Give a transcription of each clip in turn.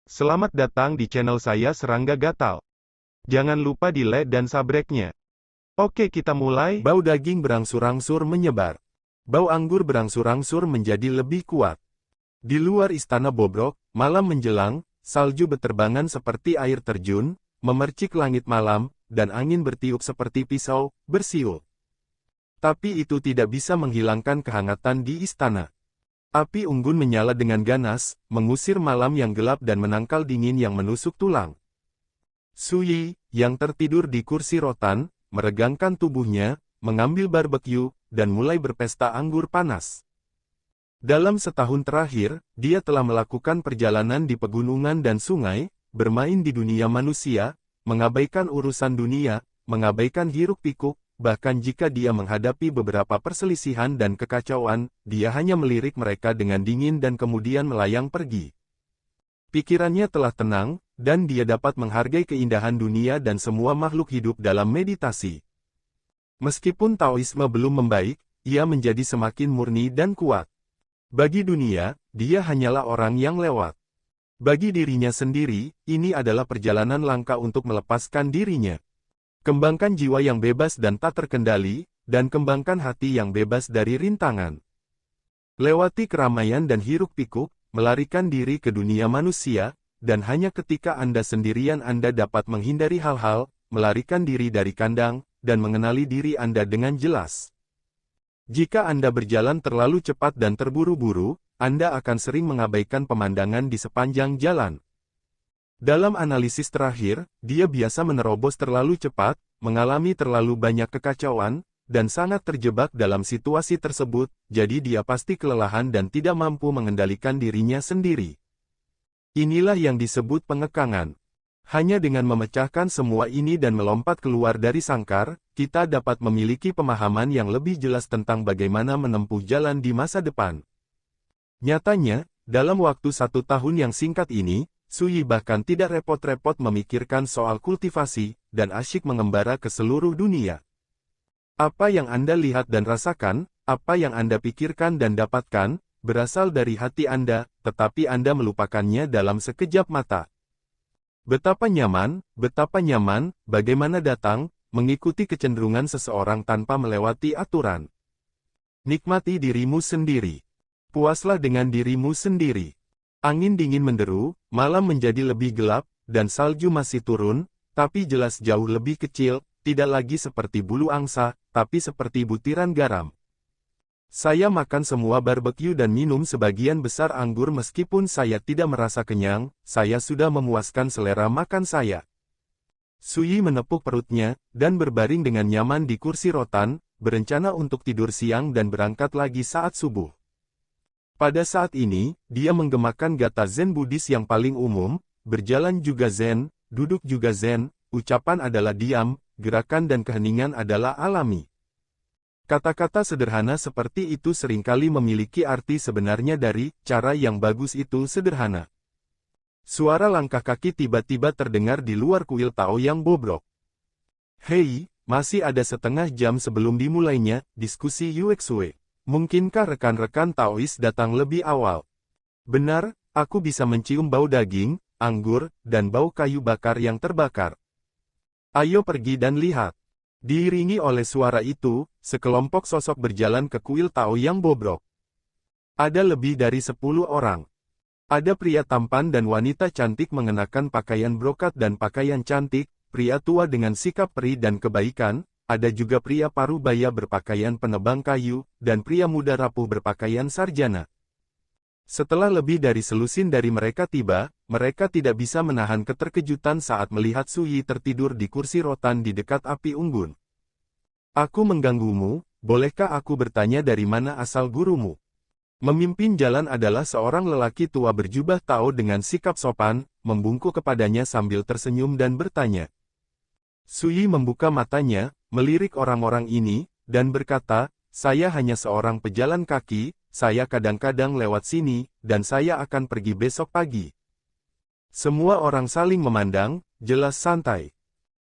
Selamat datang di channel saya Serangga Gatal. Jangan lupa di like dan subscribe-nya. Oke, kita mulai. Bau daging berangsur-angsur menyebar. Bau anggur berangsur-angsur menjadi lebih kuat. Di luar istana Bobrok, malam menjelang, salju beterbangan seperti air terjun, memercik langit malam, dan angin bertiup seperti pisau, bersiul. Tapi itu tidak bisa menghilangkan kehangatan di istana. Api unggun menyala dengan ganas, mengusir malam yang gelap dan menangkal dingin yang menusuk tulang. Su Yi, yang tertidur di kursi rotan, meregangkan tubuhnya, mengambil barbeque, dan mulai berpesta anggur panas. Dalam setahun terakhir, dia telah melakukan perjalanan di pegunungan dan sungai, bermain di dunia manusia, mengabaikan urusan dunia, mengabaikan hiruk-pikuk, bahkan jika dia menghadapi beberapa perselisihan dan kekacauan, dia hanya melirik mereka dengan dingin dan kemudian melayang pergi. Pikirannya telah tenang, dan dia dapat menghargai keindahan dunia dan semua makhluk hidup dalam meditasi. Meskipun Taoisme belum membaik, ia menjadi semakin murni dan kuat. Bagi dunia, dia hanyalah orang yang lewat. Bagi dirinya sendiri, ini adalah perjalanan langka untuk melepaskan dirinya. Kembangkan jiwa yang bebas dan tak terkendali, dan kembangkan hati yang bebas dari rintangan. Lewati keramaian dan hiruk-pikuk, melarikan diri ke dunia manusia, dan hanya ketika Anda sendirian Anda dapat menghindari hal-hal, melarikan diri dari kandang, dan mengenali diri Anda dengan jelas. Jika Anda berjalan terlalu cepat dan terburu-buru, Anda akan sering mengabaikan pemandangan di sepanjang jalan. Dalam analisis terakhir, dia biasa menerobos terlalu cepat, mengalami terlalu banyak kekacauan, dan sangat terjebak dalam situasi tersebut, jadi dia pasti kelelahan dan tidak mampu mengendalikan dirinya sendiri. Inilah yang disebut pengekangan. Hanya dengan memecahkan semua ini dan melompat keluar dari sangkar, kita dapat memiliki pemahaman yang lebih jelas tentang bagaimana menempuh jalan di masa depan. Nyatanya, dalam waktu 1 tahun yang singkat ini, Su Yi bahkan tidak repot-repot memikirkan soal kultivasi, dan asyik mengembara ke seluruh dunia. Apa yang Anda lihat dan rasakan, apa yang Anda pikirkan dan dapatkan, berasal dari hati Anda, tetapi Anda melupakannya dalam sekejap mata. Betapa nyaman, bagaimana datang, mengikuti kecenderungan seseorang tanpa melewati aturan. Nikmati dirimu sendiri. Puaslah dengan dirimu sendiri. Angin dingin menderu, malam menjadi lebih gelap, dan salju masih turun, tapi jelas jauh lebih kecil, tidak lagi seperti bulu angsa, tapi seperti butiran garam. Saya makan semua barbeque dan minum sebagian besar anggur meskipun saya tidak merasa kenyang, saya sudah memuaskan selera makan saya. Su Yi menepuk perutnya, dan berbaring dengan nyaman di kursi rotan, berencana untuk tidur siang dan berangkat lagi saat subuh. Pada saat ini, dia menggemakan gata Zen Buddhis yang paling umum, berjalan juga Zen, duduk juga Zen, ucapan adalah diam, gerakan dan keheningan adalah alami. Kata-kata sederhana seperti itu seringkali memiliki arti sebenarnya dari cara yang bagus itu sederhana. Suara langkah kaki tiba-tiba terdengar di luar kuil Tao yang bobrok. Hei, masih ada setengah jam sebelum dimulainya diskusi Yuexue. Mungkinkah rekan-rekan Taois datang lebih awal? Benar, aku bisa mencium bau daging, anggur, dan bau kayu bakar yang terbakar. Ayo pergi dan lihat. Diiringi oleh suara itu, sekelompok sosok berjalan ke kuil Tao yang bobrok. Ada lebih dari 10 orang. Ada pria tampan dan wanita cantik mengenakan pakaian brokat dan pakaian cantik, pria tua dengan sikap perih dan kebaikan, ada juga pria parubaya berpakaian penebang kayu, dan pria muda rapuh berpakaian sarjana. Setelah lebih dari selusin dari mereka tiba, mereka tidak bisa menahan keterkejutan saat melihat Su Yi tertidur di kursi rotan di dekat api unggun. Aku mengganggumu, bolehkah aku bertanya dari mana asal gurumu? Memimpin jalan adalah seorang lelaki tua berjubah Tao dengan sikap sopan, membungkuk kepadanya sambil tersenyum dan bertanya. Su Yi membuka matanya, melirik orang-orang ini, dan berkata, saya hanya seorang pejalan kaki, saya kadang-kadang lewat sini, dan saya akan pergi besok pagi. Semua orang saling memandang, jelas santai.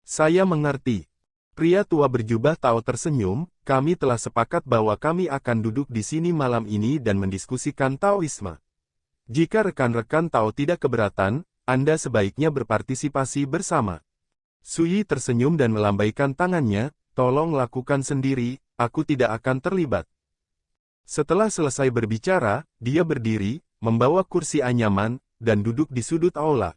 Saya mengerti. Pria tua berjubah Tao tersenyum, kami telah sepakat bahwa kami akan duduk di sini malam ini dan mendiskusikan Taoisme. Jika rekan-rekan Tao tidak keberatan, Anda sebaiknya berpartisipasi bersama. Sui tersenyum dan melambaikan tangannya, tolong lakukan sendiri, aku tidak akan terlibat. Setelah selesai berbicara, dia berdiri, membawa kursi anyaman, dan duduk di sudut aula.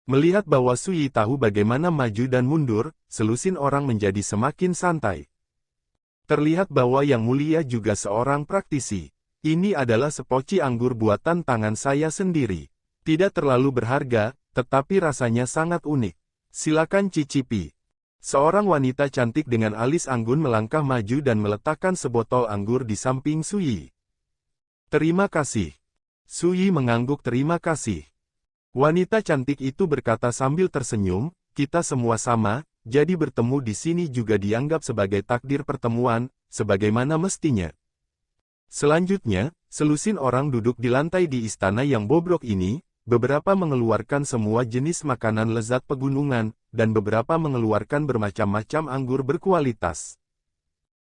Melihat bahwa Sui tahu bagaimana maju dan mundur, selusin orang menjadi semakin santai. Terlihat bahwa Yang Mulia juga seorang praktisi. Ini adalah sepoci anggur buatan tangan saya sendiri. Tidak terlalu berharga, tetapi rasanya sangat unik. Silakan cicipi. Seorang wanita cantik dengan alis anggun melangkah maju dan meletakkan sebotol anggur di samping Sui. Terima kasih. Sui mengangguk terima kasih. Wanita cantik itu berkata sambil tersenyum, kita semua sama, jadi bertemu di sini juga dianggap sebagai takdir pertemuan, sebagaimana mestinya. Selanjutnya, selusin orang duduk di lantai di istana yang bobrok ini, beberapa mengeluarkan semua jenis makanan lezat pegunungan, dan beberapa mengeluarkan bermacam-macam anggur berkualitas.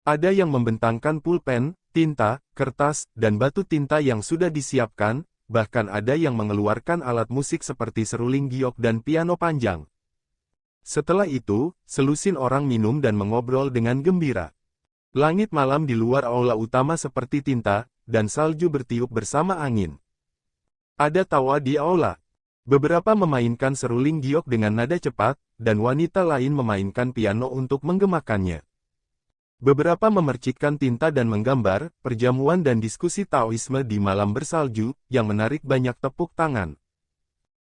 Ada yang membentangkan pulpen, tinta, kertas, dan batu tinta yang sudah disiapkan, bahkan ada yang mengeluarkan alat musik seperti seruling giok dan piano panjang. Setelah itu, selusin orang minum dan mengobrol dengan gembira. Langit malam di luar aula utama seperti tinta, dan salju bertiup bersama angin. Ada tawa di aula. Beberapa memainkan seruling giok dengan nada cepat, dan wanita lain memainkan piano untuk menggemakannya. Beberapa memercikkan tinta dan menggambar, perjamuan dan diskusi Taoisme di malam bersalju, yang menarik banyak tepuk tangan.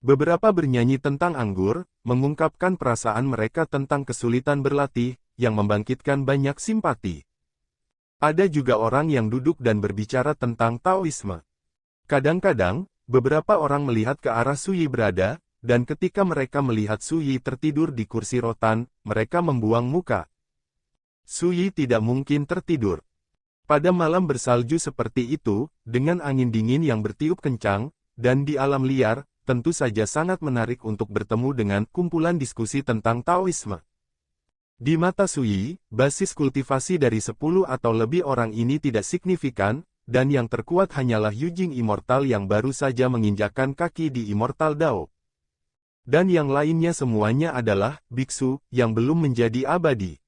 Beberapa bernyanyi tentang anggur, mengungkapkan perasaan mereka tentang kesulitan berlatih, yang membangkitkan banyak simpati. Ada juga orang yang duduk dan berbicara tentang Taoisme. Kadang-kadang, beberapa orang melihat ke arah Sui berada, dan ketika mereka melihat Sui tertidur di kursi rotan, mereka membuang muka. Sui tidak mungkin tertidur. Pada malam bersalju seperti itu, dengan angin dingin yang bertiup kencang, dan di alam liar, tentu saja sangat menarik untuk bertemu dengan kumpulan diskusi tentang Taoisme. Di mata Sui, basis kultivasi dari 10 atau lebih orang ini tidak signifikan, dan yang terkuat hanyalah Yujing Immortal yang baru saja menginjakkan kaki di Immortal Dao. Dan yang lainnya semuanya adalah biksu yang belum menjadi abadi.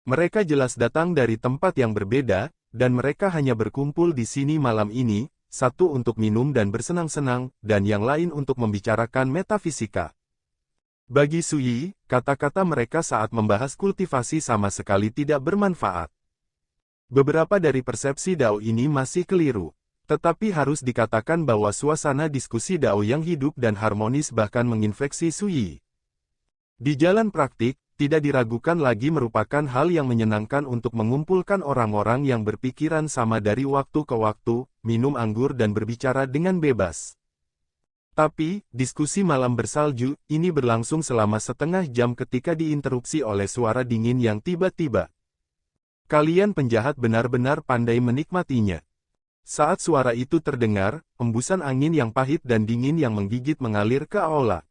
Mereka jelas datang dari tempat yang berbeda, dan mereka hanya berkumpul di sini malam ini, satu untuk minum dan bersenang-senang, dan yang lain untuk membicarakan metafisika. Bagi Sui, kata-kata mereka saat membahas kultivasi sama sekali tidak bermanfaat. Beberapa dari persepsi Dao ini masih keliru. Tetapi harus dikatakan bahwa suasana diskusi Dao yang hidup dan harmonis bahkan menginfeksi Sui. Di jalan praktik, tidak diragukan lagi merupakan hal yang menyenangkan untuk mengumpulkan orang-orang yang berpikiran sama dari waktu ke waktu, minum anggur dan berbicara dengan bebas. Tapi, diskusi malam bersalju ini berlangsung selama setengah jam ketika diinterupsi oleh suara dingin yang tiba-tiba. Kalian penjahat benar-benar pandai menikmatinya. Saat suara itu terdengar, embusan angin yang pahit dan dingin yang menggigit mengalir ke aula.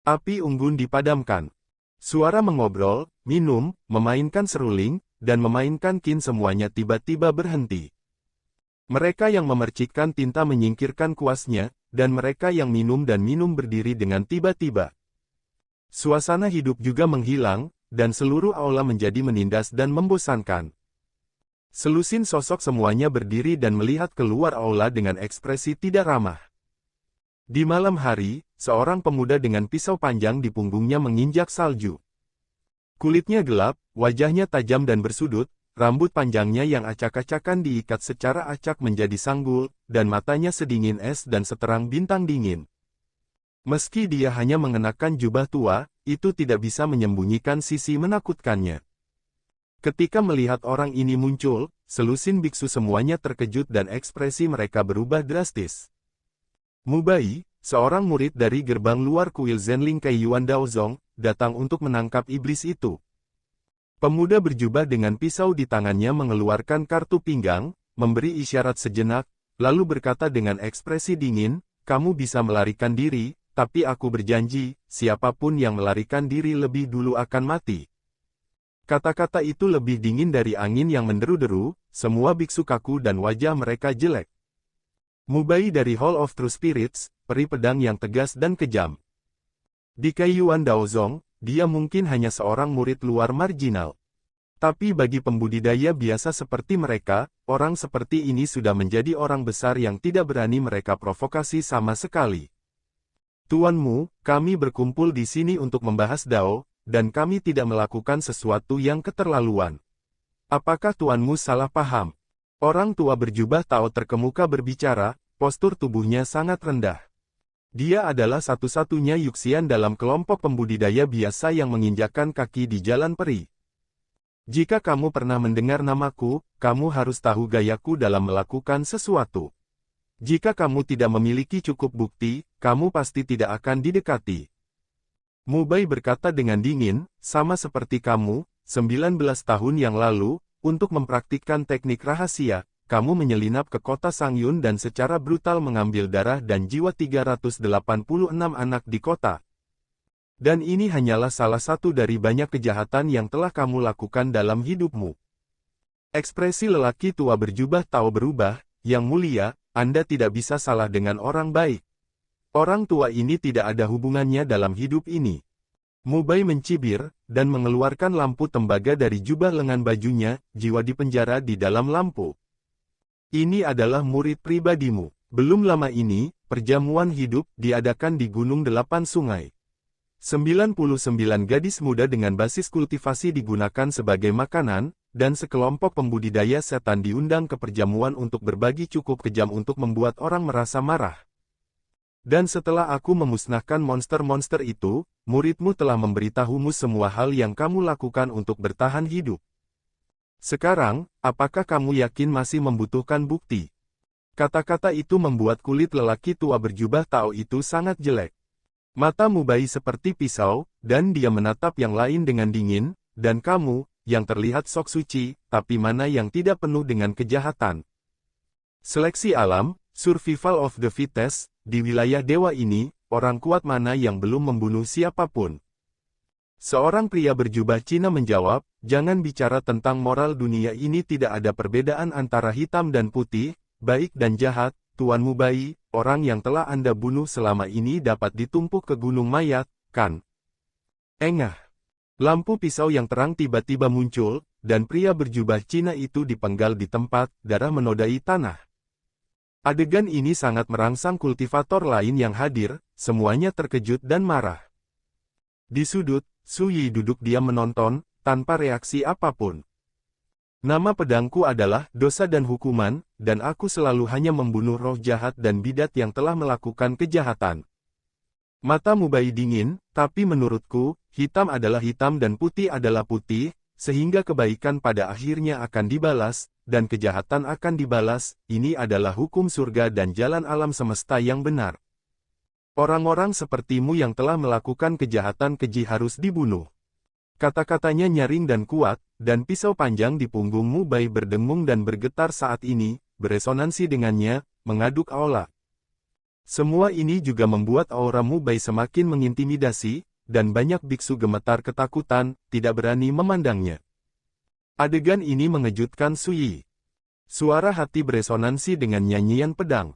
Api unggun dipadamkan. Suara mengobrol, minum, memainkan seruling, dan memainkan kin semuanya tiba-tiba berhenti. Mereka yang memercikkan tinta menyingkirkan kuasnya, dan mereka yang minum dan minum berdiri dengan tiba-tiba. Suasana hidup juga menghilang, dan seluruh aula menjadi menindas dan membosankan. Selusin sosok semuanya berdiri dan melihat keluar aula dengan ekspresi tidak ramah. Di malam hari, seorang pemuda dengan pisau panjang di punggungnya menginjak salju. Kulitnya gelap, wajahnya tajam dan bersudut, rambut panjangnya yang acak-acakan diikat secara acak menjadi sanggul, dan matanya sedingin es dan seterang bintang dingin. Meski dia hanya mengenakan jubah tua, itu tidak bisa menyembunyikan sisi menakutkannya. Ketika melihat orang ini muncul, selusin biksu semuanya terkejut dan ekspresi mereka berubah drastis. Mubai, seorang murid dari gerbang luar kuil Zenling Kai Yuan Daozong, datang untuk menangkap iblis itu. Pemuda berjubah dengan pisau di tangannya mengeluarkan kartu pinggang, memberi isyarat sejenak, lalu berkata dengan ekspresi dingin, kamu bisa melarikan diri, tapi aku berjanji, siapapun yang melarikan diri lebih dulu akan mati. Kata-kata itu lebih dingin dari angin yang menderu-deru, semua biksu kaku dan wajah mereka jelek. Mubai dari Hall of True Spirits, peri pedang yang tegas dan kejam. Di Kaiyuan Daozong, dia mungkin hanya seorang murid luar marginal. Tapi bagi pembudidaya biasa seperti mereka, orang seperti ini sudah menjadi orang besar yang tidak berani mereka provokasi sama sekali. Tuanmu, kami berkumpul di sini untuk membahas Dao, dan kami tidak melakukan sesuatu yang keterlaluan. Apakah tuanmu salah paham? Orang tua berjubah Tao terkemuka berbicara, postur tubuhnya sangat rendah. Dia adalah satu-satunya Yuxian dalam kelompok pembudidaya biasa yang menginjakkan kaki di jalan peri. Jika kamu pernah mendengar namaku, kamu harus tahu gayaku dalam melakukan sesuatu. Jika kamu tidak memiliki cukup bukti, kamu pasti tidak akan didekati. Mubai berkata dengan dingin, sama seperti kamu, 19 tahun yang lalu, untuk mempraktikkan teknik rahasia, kamu menyelinap ke kota Sangyun dan secara brutal mengambil darah dan jiwa 386 anak di kota. Dan ini hanyalah salah satu dari banyak kejahatan yang telah kamu lakukan dalam hidupmu. Ekspresi lelaki tua berjubah Tao berubah, yang mulia, Anda tidak bisa salah dengan orang baik. Orang tua ini tidak ada hubungannya dalam hidup ini. Mubai mencibir, dan mengeluarkan lampu tembaga dari jubah lengan bajunya, jiwa di penjara di dalam lampu. Ini adalah murid pribadimu. Belum lama ini, perjamuan hidup diadakan di Gunung Delapan Sungai. 99 gadis muda dengan basis kultivasi digunakan sebagai makanan, dan sekelompok pembudidaya setan diundang ke perjamuan untuk berbagi cukup kejam untuk membuat orang merasa marah. Dan setelah aku memusnahkan monster-monster itu, muridmu telah memberitahumu semua hal yang kamu lakukan untuk bertahan hidup. Sekarang, apakah kamu yakin masih membutuhkan bukti? Kata-kata itu membuat kulit lelaki tua berjubah Tao itu sangat jelek. Mata Mubai seperti pisau, dan dia menatap yang lain dengan dingin, dan kamu, yang terlihat sok suci, tapi mana yang tidak penuh dengan kejahatan. Seleksi alam, survival of the fittest, di wilayah dewa ini, orang kuat mana yang belum membunuh siapapun? Seorang pria berjubah Cina menjawab, jangan bicara tentang moral dunia ini, tidak ada perbedaan antara hitam dan putih, baik dan jahat, Tuan Mubai, orang yang telah Anda bunuh selama ini dapat ditumpuk ke gunung mayat, kan? Engah. Lampu pisau yang terang tiba-tiba muncul, dan pria berjubah Cina itu dipenggal di tempat, darah menodai tanah. Adegan ini sangat merangsang kultivator lain yang hadir, semuanya terkejut dan marah. Di sudut, Su Yi duduk diam menonton, tanpa reaksi apapun. Nama pedangku adalah dosa dan hukuman, dan aku selalu hanya membunuh roh jahat dan bidat yang telah melakukan kejahatan. Mata Mubai dingin, tapi menurutku, hitam adalah hitam dan putih adalah putih, sehingga kebaikan pada akhirnya akan dibalas, dan kejahatan akan dibalas, ini adalah hukum surga dan jalan alam semesta yang benar. Orang-orang sepertimu yang telah melakukan kejahatan keji harus dibunuh. Kata-katanya nyaring dan kuat, dan pisau panjang di punggung Mubai berdengung dan bergetar saat ini, beresonansi dengannya, mengaduk aula. Semua ini juga membuat aura Mubai semakin mengintimidasi, dan banyak biksu gemetar ketakutan, tidak berani memandangnya. Adegan ini mengejutkan Su Yi. Suara hati beresonansi dengan nyanyian pedang.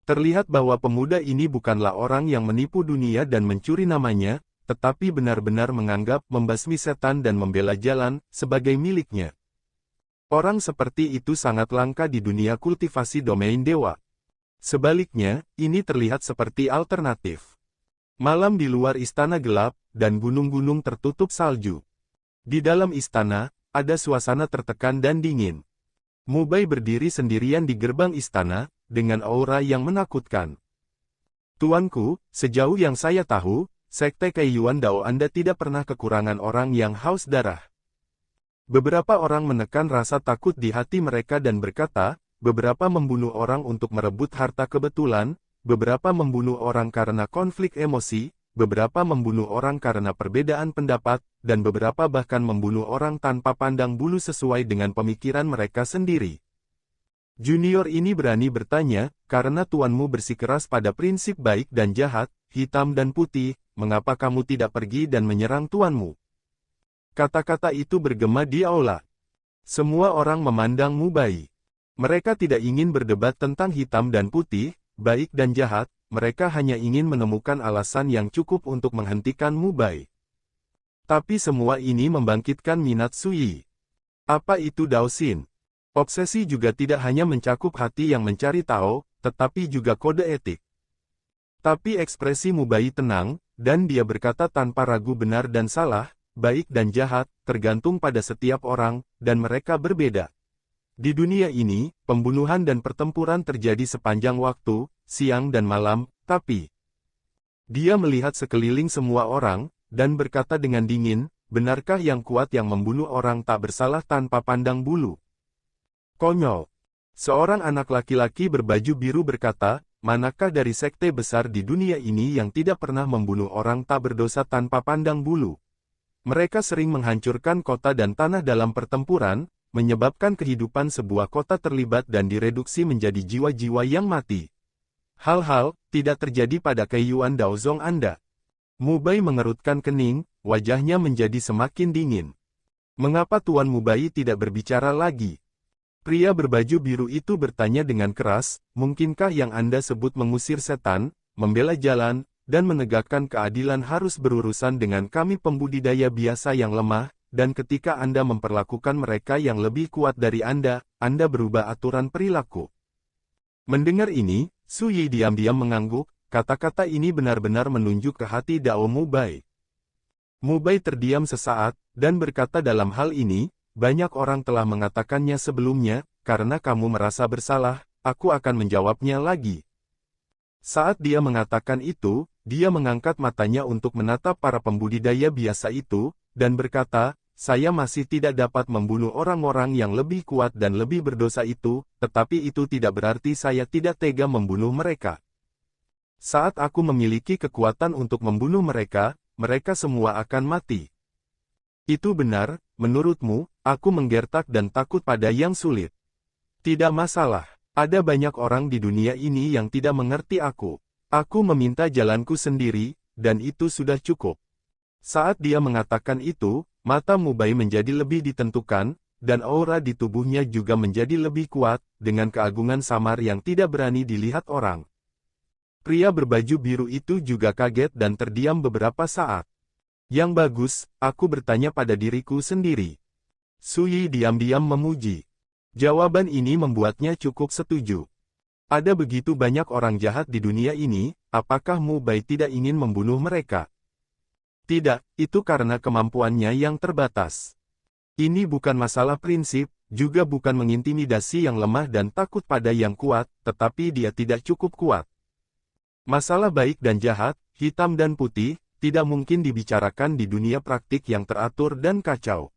Terlihat bahwa pemuda ini bukanlah orang yang menipu dunia dan mencuri namanya, tetapi benar-benar menganggap membasmi setan dan membela jalan sebagai miliknya. Orang seperti itu sangat langka di dunia kultivasi domain dewa. Sebaliknya, ini terlihat seperti alternatif. Malam di luar istana gelap, dan gunung-gunung tertutup salju. Di dalam istana, ada suasana tertekan dan dingin. Mubai berdiri sendirian di gerbang istana, dengan aura yang menakutkan. Tuanku, sejauh yang saya tahu, Sekte Kaiyuan Dao Anda tidak pernah kekurangan orang yang haus darah. Beberapa orang menekan rasa takut di hati mereka dan berkata, beberapa membunuh orang untuk merebut harta kebetulan, beberapa membunuh orang karena konflik emosi, beberapa membunuh orang karena perbedaan pendapat, dan beberapa bahkan membunuh orang tanpa pandang bulu sesuai dengan pemikiran mereka sendiri. Junior ini berani bertanya, karena tuanmu bersikeras pada prinsip baik dan jahat, hitam dan putih, mengapa kamu tidak pergi dan menyerang tuanmu? Kata-kata itu bergema di aula. Semua orang memandang Mubai. Mereka tidak ingin berdebat tentang hitam dan putih, baik dan jahat, mereka hanya ingin menemukan alasan yang cukup untuk menghentikan Mu Bai. Tapi semua ini membangkitkan minat Su Yi. Apa itu Dao Xin? Obsesi juga tidak hanya mencakup hati yang mencari tahu, tetapi juga kode etik. Tapi ekspresi Mu Bai tenang, dan dia berkata tanpa ragu benar dan salah, baik dan jahat, tergantung pada setiap orang, dan mereka berbeda. Di dunia ini, pembunuhan dan pertempuran terjadi sepanjang waktu, siang dan malam, tapi dia melihat sekeliling semua orang, dan berkata dengan dingin, benarkah yang kuat yang membunuh orang tak bersalah tanpa pandang bulu? Konyol. Seorang anak laki-laki berbaju biru berkata, manakah dari sekte besar di dunia ini yang tidak pernah membunuh orang tak berdosa tanpa pandang bulu? Mereka sering menghancurkan kota dan tanah dalam pertempuran, menyebabkan kehidupan sebuah kota terlibat dan direduksi menjadi jiwa-jiwa yang mati. Hal-hal tidak terjadi pada Kaiyuan Daozong Anda. Mu Bai mengerutkan kening, wajahnya menjadi semakin dingin. Mengapa Tuan Mu Bai tidak berbicara lagi? Pria berbaju biru itu bertanya dengan keras, mungkinkah yang Anda sebut mengusir setan, membela jalan, dan menegakkan keadilan harus berurusan dengan kami pembudidaya biasa yang lemah, dan ketika Anda memperlakukan mereka yang lebih kuat dari Anda berubah aturan perilaku. Mendengar ini, Su Yi diam-diam mengangguk, kata-kata ini benar-benar menunjuk ke hati Dao Mu Bai. Mu Bai terdiam sesaat, dan berkata dalam hal ini, banyak orang telah mengatakannya sebelumnya, karena kamu merasa bersalah, aku akan menjawabnya lagi. Saat dia mengatakan itu, dia mengangkat matanya untuk menatap para pembudidaya biasa itu, dan berkata, saya masih tidak dapat membunuh orang-orang yang lebih kuat dan lebih berdosa itu, tetapi itu tidak berarti saya tidak tega membunuh mereka. Saat aku memiliki kekuatan untuk membunuh mereka, mereka semua akan mati. Itu benar, menurutmu, aku menggertak dan takut pada yang sulit. Tidak masalah, ada banyak orang di dunia ini yang tidak mengerti aku. Aku meminta jalanku sendiri, dan itu sudah cukup. Saat dia mengatakan itu, mata Mu Bai menjadi lebih ditentukan, dan aura di tubuhnya juga menjadi lebih kuat, dengan keagungan samar yang tidak berani dilihat orang. Pria berbaju biru itu juga kaget dan terdiam beberapa saat. Yang bagus, aku bertanya pada diriku sendiri. Su Yi diam-diam memuji. Jawaban ini membuatnya cukup setuju. Ada begitu banyak orang jahat di dunia ini, apakah Mu Bai tidak ingin membunuh mereka? Tidak, itu karena kemampuannya yang terbatas. Ini bukan masalah prinsip, juga bukan mengintimidasi yang lemah dan takut pada yang kuat, tetapi dia tidak cukup kuat. Masalah baik dan jahat, hitam dan putih, tidak mungkin dibicarakan di dunia praktik yang teratur dan kacau.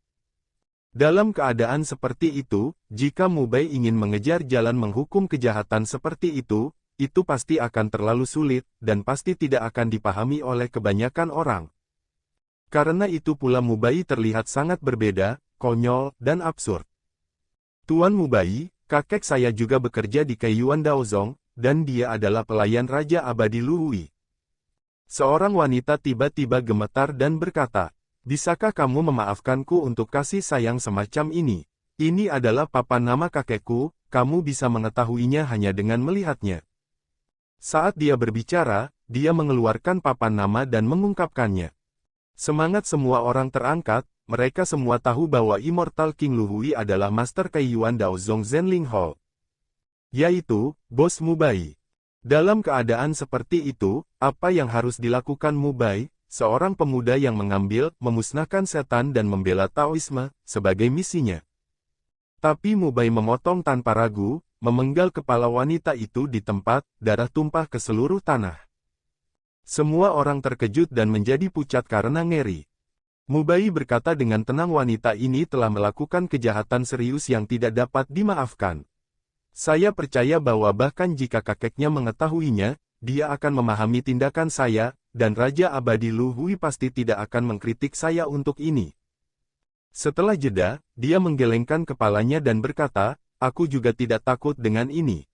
Dalam keadaan seperti itu, jika Mu Bai ingin mengejar jalan menghukum kejahatan seperti itu pasti akan terlalu sulit, dan pasti tidak akan dipahami oleh kebanyakan orang. Karena itu pula Mu Bai terlihat sangat berbeda, konyol, dan absurd. Tuan Mu Bai, kakek saya juga bekerja di Kaiyuan Daozong, dan dia adalah pelayan Raja Abadi Lu Hui. Seorang wanita tiba-tiba gemetar dan berkata, bisakah kamu memaafkanku untuk kasih sayang semacam ini? Ini adalah papan nama kakekku, kamu bisa mengetahuinya hanya dengan melihatnya. Saat dia berbicara, dia mengeluarkan papan nama dan mengungkapkannya. Semangat semua orang terangkat, mereka semua tahu bahwa Immortal King Lu Hui adalah Master Kaiyuan Daozong Zhenling Hall. Yaitu, Bos Mu Bai. Dalam keadaan seperti itu, apa yang harus dilakukan Mu Bai, seorang pemuda yang memusnahkan setan dan membela Taoisme, sebagai misinya? Tapi Mu Bai memotong tanpa ragu, memenggal kepala wanita itu di tempat, darah tumpah ke seluruh tanah. Semua orang terkejut dan menjadi pucat karena ngeri. Mu Bai berkata dengan tenang, wanita ini telah melakukan kejahatan serius yang tidak dapat dimaafkan. Saya percaya bahwa bahkan jika kakeknya mengetahuinya, dia akan memahami tindakan saya, dan Raja Abadi Lu Hui pasti tidak akan mengkritik saya untuk ini. Setelah jeda, dia menggelengkan kepalanya dan berkata, aku juga tidak takut dengan ini.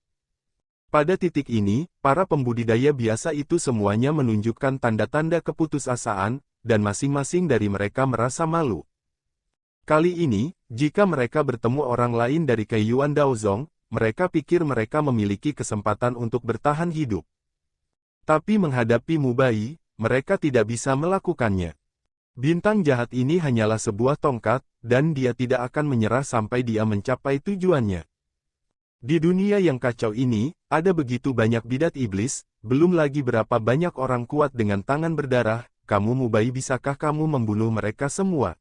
Pada titik ini, para pembudidaya biasa itu semuanya menunjukkan tanda-tanda keputusasaan, dan masing-masing dari mereka merasa malu. Kali ini, jika mereka bertemu orang lain dari Kaiyuan Daozong, mereka pikir mereka memiliki kesempatan untuk bertahan hidup. Tapi menghadapi Mubai, mereka tidak bisa melakukannya. Bintang jahat ini hanyalah sebuah tongkat, dan dia tidak akan menyerah sampai dia mencapai tujuannya. Di dunia yang kacau ini, ada begitu banyak bidat iblis, belum lagi berapa banyak orang kuat dengan tangan berdarah. Kamu Mubai, bisakah kamu membunuh mereka semua?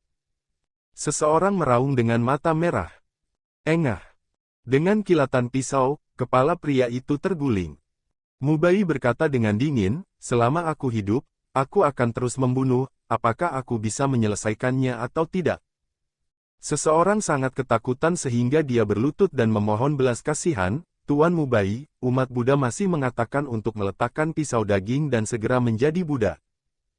Seseorang meraung dengan mata merah. Engah. Dengan kilatan pisau, kepala pria itu terguling. Mubai berkata dengan dingin, selama aku hidup, aku akan terus membunuh, apakah aku bisa menyelesaikannya atau tidak? Seseorang sangat ketakutan sehingga dia berlutut dan memohon belas kasihan, Tuan Mubai, umat Buddha masih mengatakan untuk meletakkan pisau daging dan segera menjadi Buddha.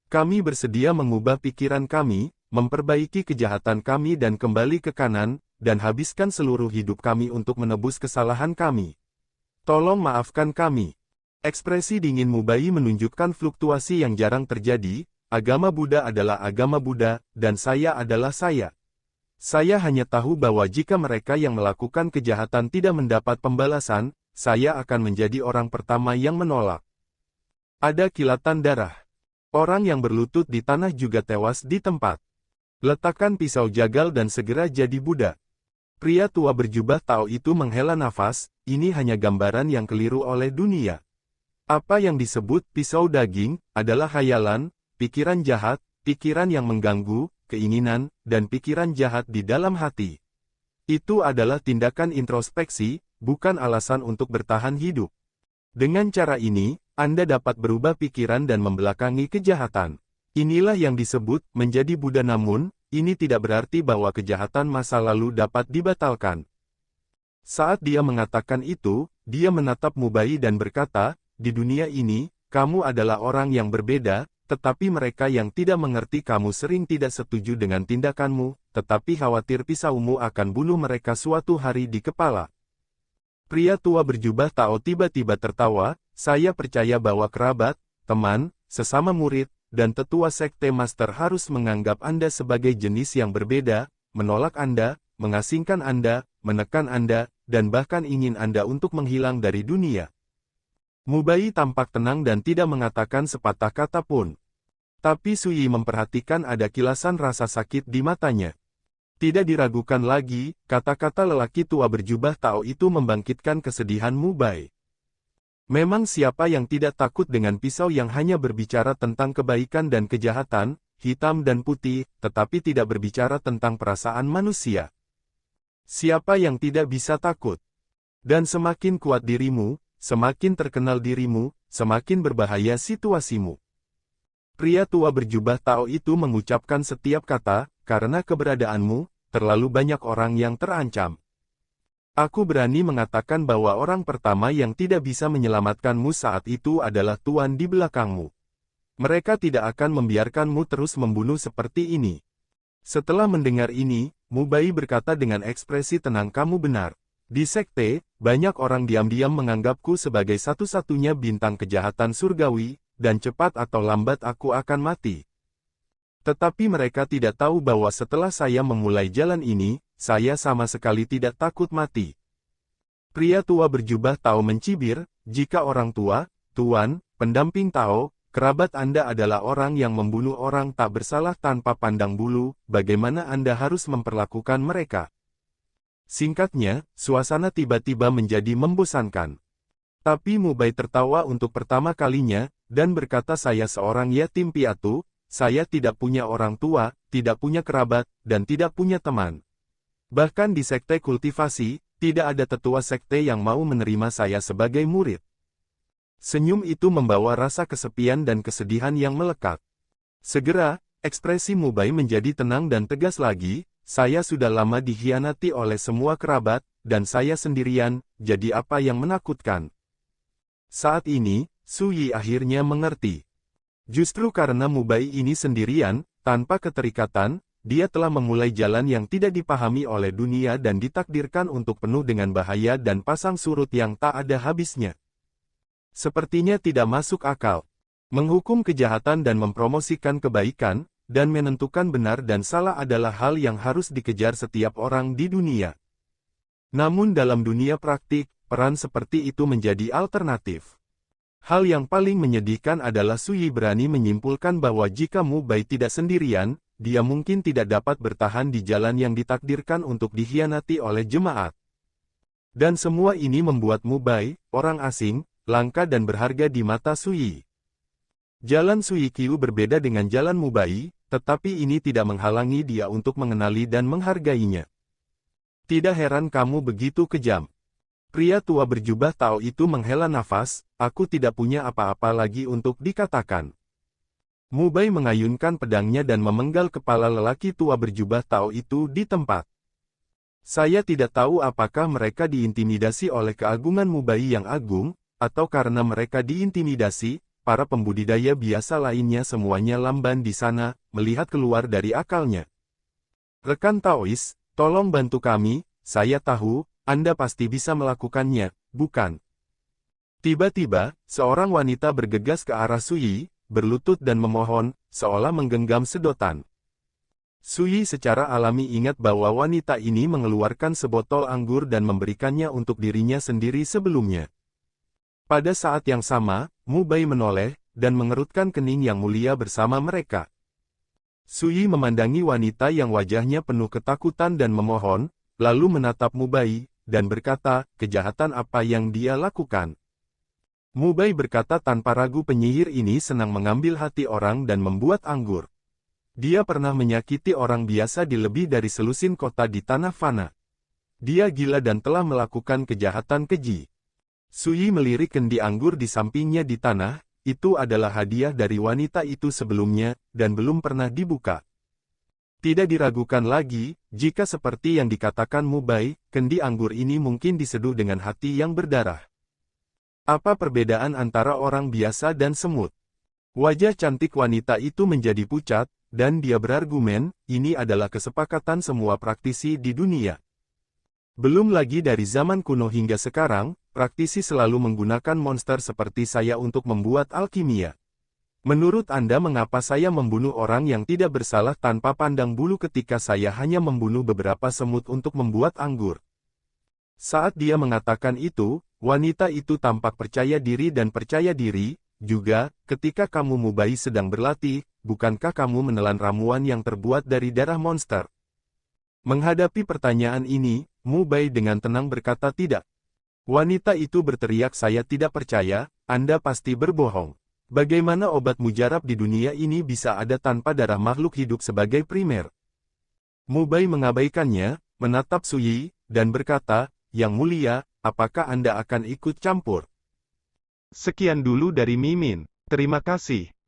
Kami bersedia mengubah pikiran kami, memperbaiki kejahatan kami dan kembali ke kanan, dan habiskan seluruh hidup kami untuk menebus kesalahan kami. Tolong maafkan kami. Ekspresi dingin Mubai menunjukkan fluktuasi yang jarang terjadi, agama Buddha adalah agama Buddha, dan saya adalah saya. Saya hanya tahu bahwa jika mereka yang melakukan kejahatan tidak mendapat pembalasan, saya akan menjadi orang pertama yang menolak. Ada kilatan darah. Orang yang berlutut di tanah juga tewas di tempat. Letakkan pisau jagal dan segera jadi Buddha. Pria tua berjubah Tao itu menghela nafas, ini hanya gambaran yang keliru oleh dunia. Apa yang disebut pisau daging, adalah khayalan, pikiran jahat, pikiran yang mengganggu, keinginan, dan pikiran jahat di dalam hati. Itu adalah tindakan introspeksi, bukan alasan untuk bertahan hidup. Dengan cara ini, Anda dapat berubah pikiran dan membelakangi kejahatan. Inilah yang disebut menjadi Buddha, namun, ini tidak berarti bahwa kejahatan masa lalu dapat dibatalkan. Saat dia mengatakan itu, dia menatap Mubai dan berkata, di dunia ini, kamu adalah orang yang berbeda, tetapi mereka yang tidak mengerti kamu sering tidak setuju dengan tindakanmu, tetapi khawatir pisaumu akan bunuh mereka suatu hari di kepala. Pria tua berjubah Tao tiba-tiba tertawa, saya percaya bahwa kerabat, teman, sesama murid, dan tetua sekte master harus menganggap Anda sebagai jenis yang berbeda, menolak Anda, mengasingkan Anda, menekan Anda, dan bahkan ingin Anda untuk menghilang dari dunia. Mubai tampak tenang dan tidak mengatakan sepatah kata pun. Tapi Sui memperhatikan ada kilasan rasa sakit di matanya. Tidak diragukan lagi, kata-kata lelaki tua berjubah Tao itu membangkitkan kesedihan Mubai. Memang siapa yang tidak takut dengan pisau yang hanya berbicara tentang kebaikan dan kejahatan, hitam dan putih, tetapi tidak berbicara tentang perasaan manusia? Siapa yang tidak bisa takut? Dan semakin kuat dirimu, semakin terkenal dirimu, semakin berbahaya situasimu. Pria tua berjubah Tao itu mengucapkan setiap kata, karena keberadaanmu, terlalu banyak orang yang terancam. Aku berani mengatakan bahwa orang pertama yang tidak bisa menyelamatkanmu saat itu adalah Tuan di belakangmu. Mereka tidak akan membiarkanmu terus membunuh seperti ini. Setelah mendengar ini, Mubai berkata dengan ekspresi tenang, kamu benar. Di sekte, banyak orang diam-diam menganggapku sebagai satu-satunya bintang kejahatan surgawi, dan cepat atau lambat aku akan mati. Tetapi mereka tidak tahu bahwa setelah saya memulai jalan ini, saya sama sekali tidak takut mati. Pria tua berjubah Tao mencibir, jika orang tua, tuan, pendamping Tao, kerabat Anda adalah orang yang membunuh orang tak bersalah tanpa pandang bulu, bagaimana Anda harus memperlakukan mereka? Singkatnya, suasana tiba-tiba menjadi membosankan. Tapi Mubai tertawa untuk pertama kalinya, dan berkata, saya seorang yatim piatu, saya tidak punya orang tua, tidak punya kerabat, dan tidak punya teman. Bahkan di sekte kultivasi, tidak ada tetua sekte yang mau menerima saya sebagai murid. Senyum itu membawa rasa kesepian dan kesedihan yang melekat. Segera, ekspresi Mubai menjadi tenang dan tegas lagi, saya sudah lama dikhianati oleh semua kerabat, dan saya sendirian, jadi apa yang menakutkan? Saat ini, Sui akhirnya mengerti. Justru karena Mubai ini sendirian, tanpa keterikatan, dia telah memulai jalan yang tidak dipahami oleh dunia dan ditakdirkan untuk penuh dengan bahaya dan pasang surut yang tak ada habisnya. Sepertinya tidak masuk akal. Menghukum kejahatan dan mempromosikan kebaikan, dan menentukan benar dan salah adalah hal yang harus dikejar setiap orang di dunia. Namun dalam dunia praktik, peran seperti itu menjadi alternatif. Hal yang paling menyedihkan adalah Sui berani menyimpulkan bahwa jika Mu Bai tidak sendirian, dia mungkin tidak dapat bertahan di jalan yang ditakdirkan untuk dikhianati oleh jemaat. Dan semua ini membuat Mu Bai, orang asing, langka dan berharga di mata Sui. Jalan Sui Qiu berbeda dengan jalan Mu Bai, tetapi ini tidak menghalangi dia untuk mengenali dan menghargainya. Tidak heran kamu begitu kejam. Pria tua berjubah Tao itu menghela nafas, aku tidak punya apa-apa lagi untuk dikatakan. Mu Bai mengayunkan pedangnya dan memenggal kepala lelaki tua berjubah Tao itu di tempat. Saya tidak tahu apakah mereka diintimidasi oleh keagungan Mu Bai yang agung, atau karena mereka diintimidasi, para pembudidaya biasa lainnya semuanya lamban di sana, melihat keluar dari akalnya. Rekan Taois, tolong bantu kami, saya tahu, Anda pasti bisa melakukannya, bukan? Tiba-tiba, seorang wanita bergegas ke arah Sui, berlutut dan memohon, seolah menggenggam sedotan. Sui secara alami ingat bahwa wanita ini mengeluarkan sebotol anggur dan memberikannya untuk dirinya sendiri sebelumnya. Pada saat yang sama, Mu Bai menoleh, dan mengerutkan kening yang mulia bersama mereka. Sui memandangi wanita yang wajahnya penuh ketakutan dan memohon, lalu menatap Mu Bai, dan berkata, kejahatan apa yang dia lakukan. Mu Bai berkata tanpa ragu penyihir ini senang mengambil hati orang dan membuat anggur. Dia pernah menyakiti orang biasa di lebih dari selusin kota di tanah fana. Dia gila dan telah melakukan kejahatan keji. Sui melirik kendi anggur di sampingnya di tanah, itu adalah hadiah dari wanita itu sebelumnya, dan belum pernah dibuka. Tidak diragukan lagi, jika seperti yang dikatakan Mu Bai, kendi anggur ini mungkin diseduh dengan hati yang berdarah. Apa perbedaan antara orang biasa dan semut? Wajah cantik wanita itu menjadi pucat, dan dia berargumen, ini adalah kesepakatan semua praktisi di dunia. Belum lagi dari zaman kuno hingga sekarang, praktisi selalu menggunakan monster seperti saya untuk membuat alkimia. Menurut Anda mengapa saya membunuh orang yang tidak bersalah tanpa pandang bulu ketika saya hanya membunuh beberapa semut untuk membuat anggur? Saat dia mengatakan itu, wanita itu tampak percaya diri dan percaya diri, juga, ketika kamu Mu Bai sedang berlatih, bukankah kamu menelan ramuan yang terbuat dari darah monster? Menghadapi pertanyaan ini, Mu Bai dengan tenang berkata tidak. Wanita itu berteriak saya tidak percaya, Anda pasti berbohong. Bagaimana obat mujarab di dunia ini bisa ada tanpa darah makhluk hidup sebagai primer? Mu Bai mengabaikannya, menatap Sui, dan berkata, Yang mulia, apakah Anda akan ikut campur? Sekian dulu dari Mimin. Terima kasih.